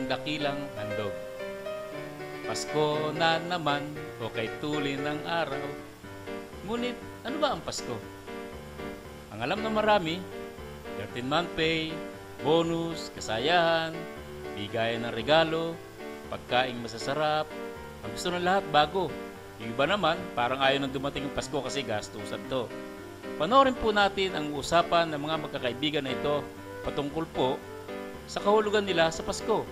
dakilang handog. Pasko na naman o kay tulin ng araw. Ngunit ano ba ang Pasko? Ang alam ng marami, 13-month pay, bonus, kasayahan, bigayan ng regalo, pagkaing masasarap, ang gusto ng lahat bago. Yung iba naman, parang ayaw nang dumating yung Pasko kasi gastusan to. Panoorin po natin ang usapan ng mga magkakaibigan na ito patungkol po sa kahulugan nila sa Pasko.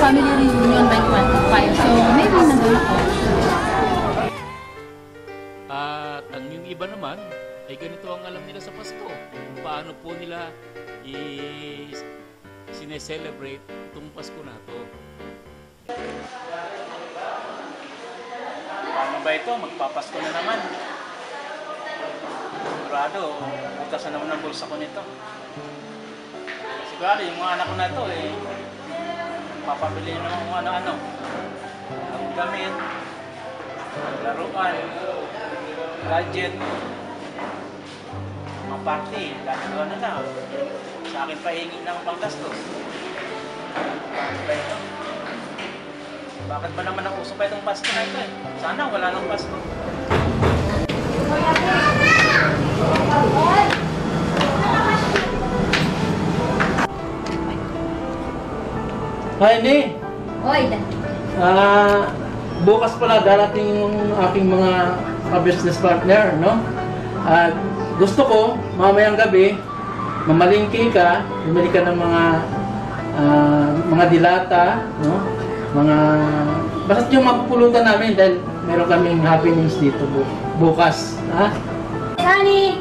Family reunion by 25. So, maybe nandun ako. At ang yung iba naman, ay ganito ang alam nila sa Pasko. Paano po nila sineselebrate itong Pasko na to. Paano ba ito? Magpapasko na naman. Sigurado, butas na naman ang bulsa ko nito. Sigurado, yung mga anak ko na ito papabili ng mga ano-ano. Ang gamit, laruan, gadget, mga party, gano'n na lang. Sa akin pa hingin ng panggastos. Bakit ba naman ang uso pa itong Pasko na ito Sana wala nang Pasko. Hi, Ni. Hoy, Bukas pala darating yung aking mga business partner, no? At gusto ko, mamayang gabi, mamalingki ka, bumili ka ng mga dilata, no? Basta yung mapupulutan namin dahil meron kaming happenings dito bukas, ha? Honey!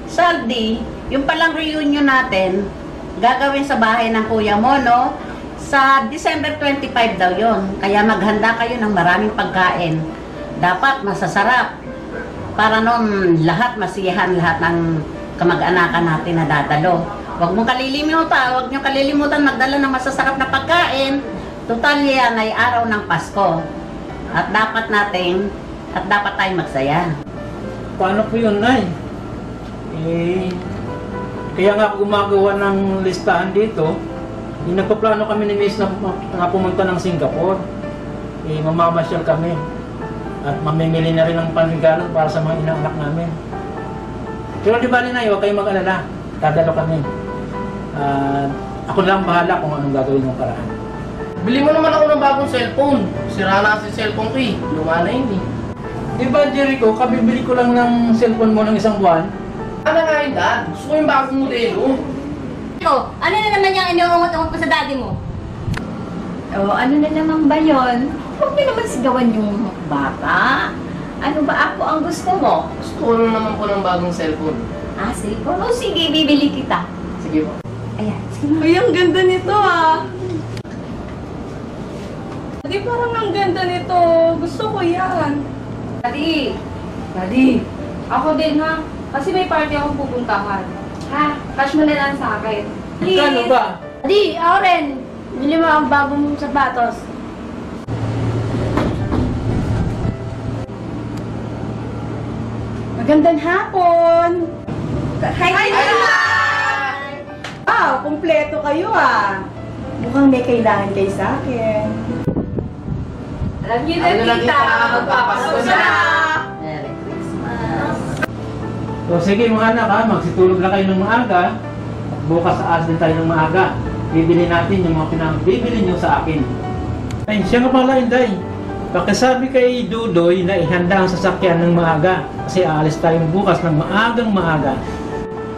Saldi, yung palang reunion natin, gagawin sa bahay ng kuya mo, no? Sa December 25 daw yon. Kaya maghanda kayo ng maraming pagkain. Dapat masasarap. Para noon, masiyahan lahat ng kamag-anakan natin na dadalo. Huwag mong kalilimutan magdala ng masasarap na pagkain. Total yan ay araw ng Pasko. At dapat tayong magsaya. Paano po yun, Nay? Kaya nga ako gumagawa ng listahan dito. Nagpaplano kami ni Miss na pumunta ng Singapore. Mamamasyal kami. At mamimili na rin ng panregalo para sa mga inaanak namin. Pero di bali na, huwag kayong mag-alala. Dadalo kami. Ako lang bahala kung anong gagawin ng paraan. Bili mo naman ako ng bagong cellphone. Sira na kasi cellphone ko Luma na yun Di ba, Jericho, kabibili ko lang ng cellphone mo ng isang buwan? Ano nga yun, Dad? Gusto ko yung bagong modelo. Ano na naman yung inuungot-ungot mo sa daddy mo? Ano na naman ba yun? Huwag mo naman sigawan yung bata. Ano ba ako ang gusto mo? Gusto ko lang naman po ng bagong cellphone. Cellphone? Sige, bibili kita. Sige po. Ayan, sige. Ay, ang ganda nito Daddy, parang ang ganda nito. Gusto ko yan. Daddy, ako din ha. Kasi may party akong pupuntahan. Ha? Cash mo na lang sa akin. Magkano ba? Daddy, ako rin. Bili mo ang bagong sapatos. Magandang hapon. Hi! Wow, kumpleto kayo Mukhang may kailangan kayo sa akin. Alam niyo Alam na, na, tita. tita, Magpapasko na. Merry Christmas! So sige mga anak ha, magsitulog na kayo ng maaga. At bukas aas din tayo ng maaga. Bibili natin yung mga pinabibili nyo sa akin. Ay, siya nga pala, Inday. Pakisabi kay Dudoy na ihanda ang sasakyan ng maaga. Kasi aalis tayong bukas ng maagang maaga.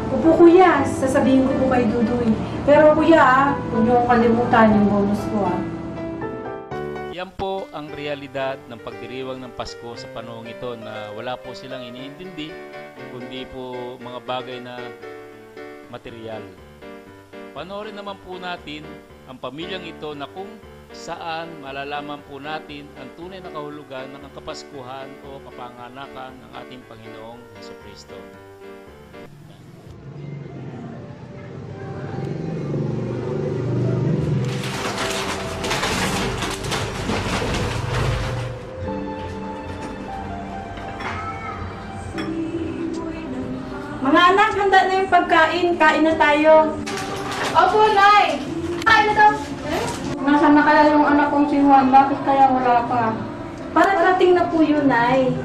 Opo kuya, sasabihin ko po kay Dudoy. Pero kuya, huwag niyo akong kalimutan yung bonus ko Yan po ang realidad ng pagdiriwang ng Pasko sa panahong ito na wala po silang iniintindi, kundi po mga bagay na material. Panoorin naman po natin ang pamilyang ito na kung saan malalaman po natin ang tunay na kahulugan ng kapaskuhan o kapanganakan ng ating Panginoong Jesucristo. Mga anak, handa na yung pagkain. Kain na tayo. Opo, Nay. Kain na daw. Nasaan na kaya yung anak kong si Juan? Bakit kaya wala pa? Parating na po yun, Nay.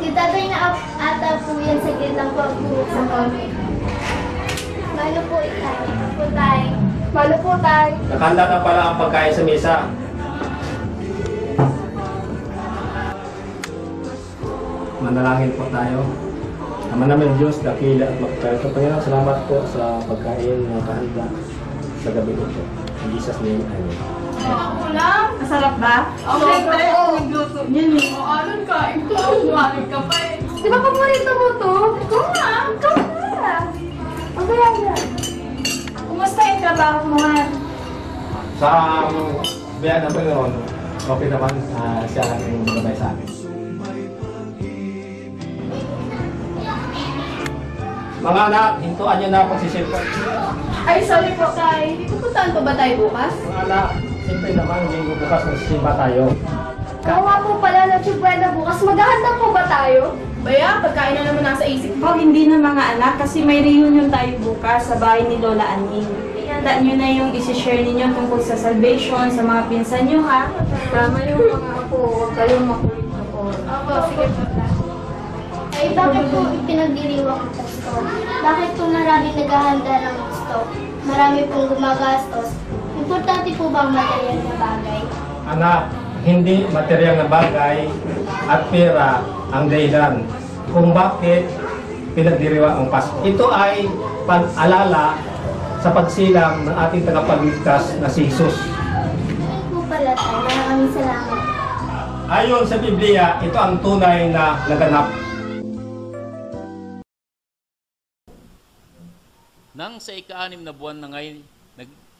Si tatay na ata po yan sa gitang pagbuhok sa kami. Mano po itay? Po tay. Mano po tay? Nakahanda na pala ang pagkain sa mesa. Manalangin po tayo. Ama namin Diyos, dakila at magpapayat sa Panginoon. Salamat po sa pagkain na kahanda sa gabi ito. In Jesus' name, Amen. Ulam. Masarap ba? Okay, pre. Nagluto niyan eh. O, anong kain ko? Sumalit ka pa eh. Di ba paborito mo to? Ikaw nga. Ikaw nga. Ang kaya nga. Kumusta yung trabaho mo, Han? Sa biyan ng Panginoon, okay naman siya ang gabay sa amin. Mga anak, hintuan niyo na pagsisilpan. Ay, sorry po, tay. Pupuntahan pa ba tayo bukas? Mga anak, siyempre naman, linggo bukas magsisimba tayo. Ikaw nga po pala na Chubuela bukas. Maghahanda po ba tayo? Baya, pagkain na naman nasa isip Oh, hindi na mga anak kasi may reunion tayo bukas sa bahay ni Lola Aning. Ihanda nyo na yung isi-share ninyo tungkol sa salvation sa mga pinsan nyo, ha? Tama yung mga po. Huwag kayong makulit na po. Opo, sige po. Ay, bakit po pinagdiriwang ang Pasko? Bakit po maraming naghahanda ng gusto? Marami pong gumagastos. Importante po ba ang material na bagay? Anak, hindi material na bagay at pera ang dahilan kung bakit pinagdiriwa ang Pasko. Ito ay pag-alala sa pagsilang ng ating tagapagligtas na si Jesus. Ayun po pala tayo. Maraming salamat. Ayon sa Biblia, ito ang tunay na naganap. Nang sa ika-6 na buwan na ngayon,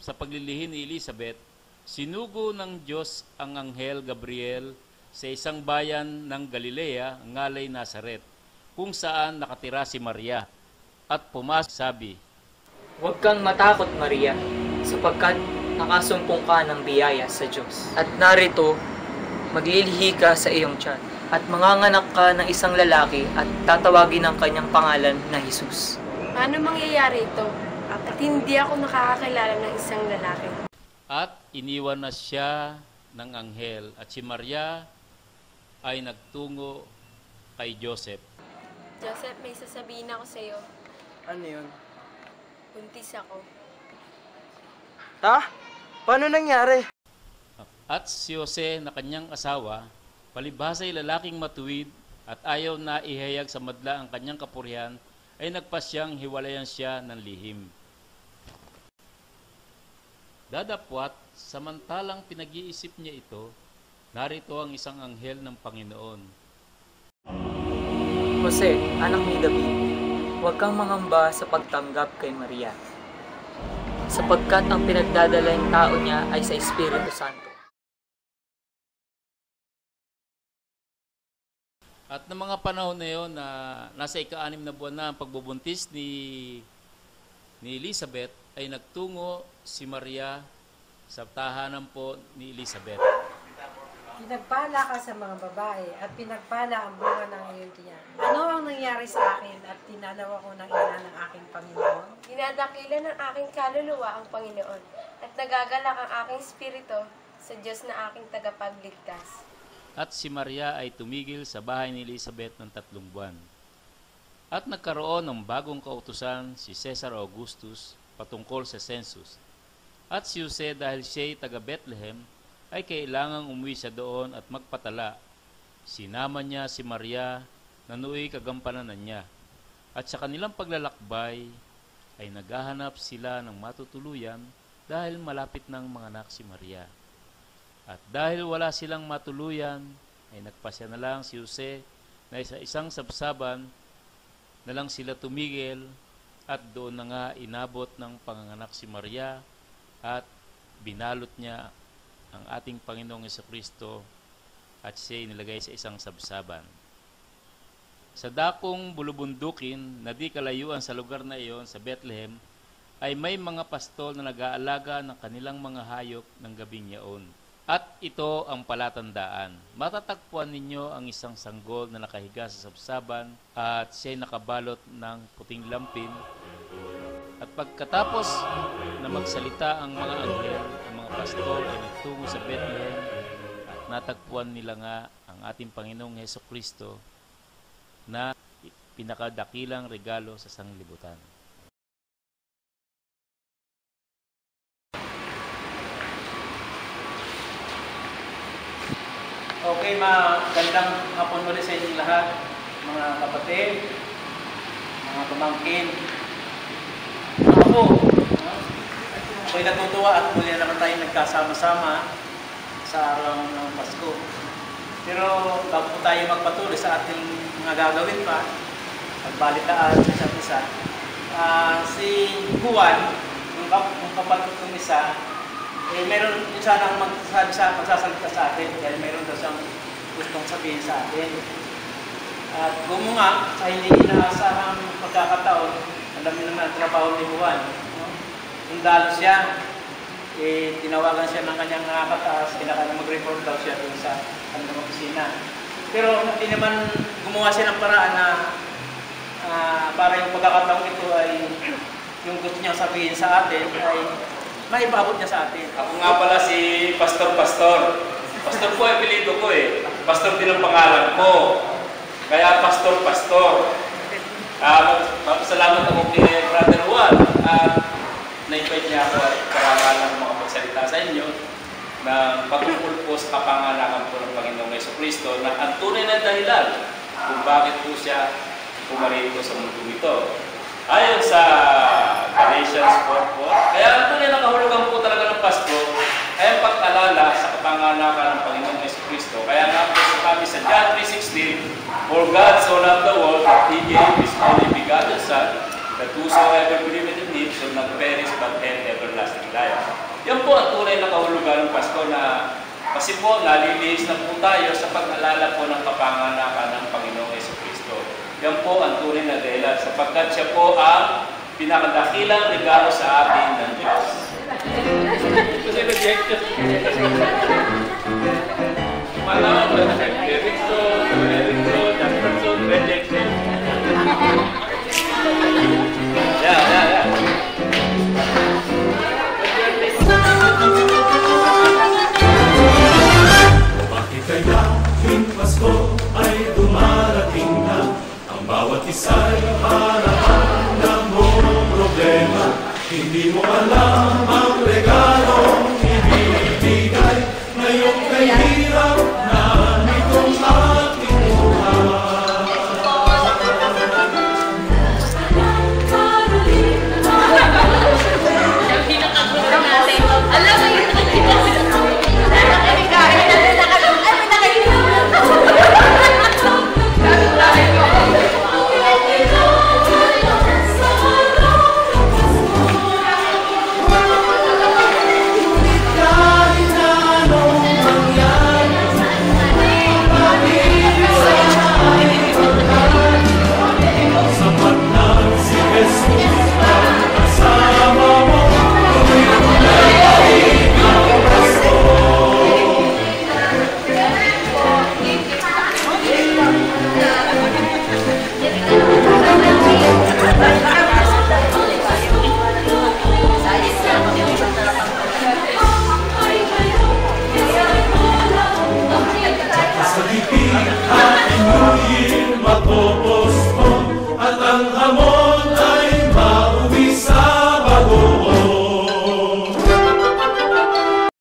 sa paglilihin ni Elizabeth, sinugo ng Diyos ang Anghel Gabriel sa isang bayan ng Galilea, ngalay Nazaret, kung saan nakatira si Maria. At pumasabi, Huwag kang matakot, Maria, sapagkat nakasumpong ka ng biyaya sa Diyos. At narito, maglilihi ka sa iyong tiyan, at manganganak ka ng isang lalaki at tatawagin ang kanyang pangalan na Jesus. Paano mangyayari ito? At hindi ako nakakakilala ng isang lalaki. at iniwan na siya ng anghel. At si Maria ay nagtungo kay Joseph. Joseph, may sasabihin ako sa'yo. Ano yun? Buntis ako. Ha? Paano nangyari? At si Jose na kanyang asawa, palibhasa'y lalaking matuwid at ayaw na ihayag sa madla ang kanyang kapurihan, ay nagpasyang hiwalayan siya ng lihim. Dadapwat, samantalang pinag-iisip niya ito, narito ang isang anghel ng Panginoon. Jose, anak ni David, huwag kang mangamba sa pagtanggap kay Maria, sapagkat ang pinagdadalang tao niya ay sa Espiritu Santo. At ng mga panahon na yun, na nasa ika-6 na buwan na ang pagbubuntis ni Elizabeth, ay nagtungo si Maria sa tahanan po ni Elizabeth. Pinagpala ka sa mga babae at pinagpala ang bunga ng iyong tiyan. Ano ang nangyari sa akin at tinanaw ako ng ina ng aking Panginoon? Dinadakila ng aking kaluluwa ang Panginoon at nagagalak ang aking espiritu sa Diyos na aking tagapagligtas. At si Maria ay tumigil sa bahay ni Elizabeth ng 3 buwan. At nagkaroon ng bagong kautusan si Caesar Augustus patungkol sa census. At si Jose dahil siya'y taga Bethlehem ay kailangang umuwi siya doon at magpatala. Sinama niya si Maria na nooy kagampanan niya. At sa kanilang paglalakbay ay naghahanap sila ng matutuluyan dahil malapit ng manganak si Maria. At dahil wala silang matuluyan, ay nagpasya na lang si Jose na sa isang sabsaban na lang sila tumigil at doon na nga inabot ng panganganak si Maria at binalot niya ang ating Panginoong Jesucristo at siya nilagay sa isang sabsaban. Sa dakong bulubundukin na di kalayuan sa lugar na iyon sa Bethlehem ay may mga pastol na nag-aalaga ng kanilang mga hayop ng gabing yaon. At ito ang palatandaan. Matatagpuan ninyo ang isang sanggol na nakahiga sa sabsaban at siya'y nakabalot ng puting lampin. At pagkatapos na magsalita ang mga anghel, ang mga pastol ay nagtungo sa Bethlehem at natagpuan nila nga ang ating Panginoong Jesucristo na pinakadakilang regalo sa sanglibutan. Okay, magandang hapon muli sa inyong lahat, mga kapatid, mga pamangkin. Ako, ako'y natutuwa at muli na naman tayo nagkasama-sama sa araw ng Pasko. Pero bago po tayo magpatuloy sa ating mga gagawin pa, pagbalitaan sa isa't isa, si Juan, yung kapatid kong isa, meron yung sanang magsasalita sa atin dahil meron daw siyang gustong sabihin sa atin. At gumunga sa hindi inaasahang pagkakataon, alam niyo naman ang trabaho ni Juan. Sundalo siya, tinawagan siya ng kanyang kataas, kailangan mag-report daw siya dun sa kanyang opisina. Pero hindi naman gumawa siya ng paraan na para yung pagkakataon ito ay yung gusto niya sabihin sa atin ay maibabot niya sa atin. Ako nga pala si Pastor. Pastor po ay apelyido ko eh. Pastor din ang pangalan ko. Kaya Pastor. Salamat ako kay Brother Juan. Na-invite niya ako at karakalang makapagsalita sa inyo na pagkukul po sa kapanganakan po ng Panginoong Jesucristo na ang tunay na dahilan kung bakit po siya pumarito sa mundo ito. Ayon sa Galatians 4:4, kaya ang tunay na kahulugan po talaga ng Pasko ay ang pag-alala sa kapanganakan ng Panginoong Jesucristo. Kaya nga po sabi sa John 3:16, for God so loved the world that He gave His only begotten Son, that whosoever believeth in Him shall not perish but have everlasting life. Yan po ang tunay na kahulugan ng Pasko na kasi po nalilihis na po tayo sa pag-alala po ng kapanganakan ng Panginoong Jesucristo. Yan po ang tunay na dahilan sapagkat siya po ang pinakadakilang regalo sa atin ng Diyos. Kasi rejected.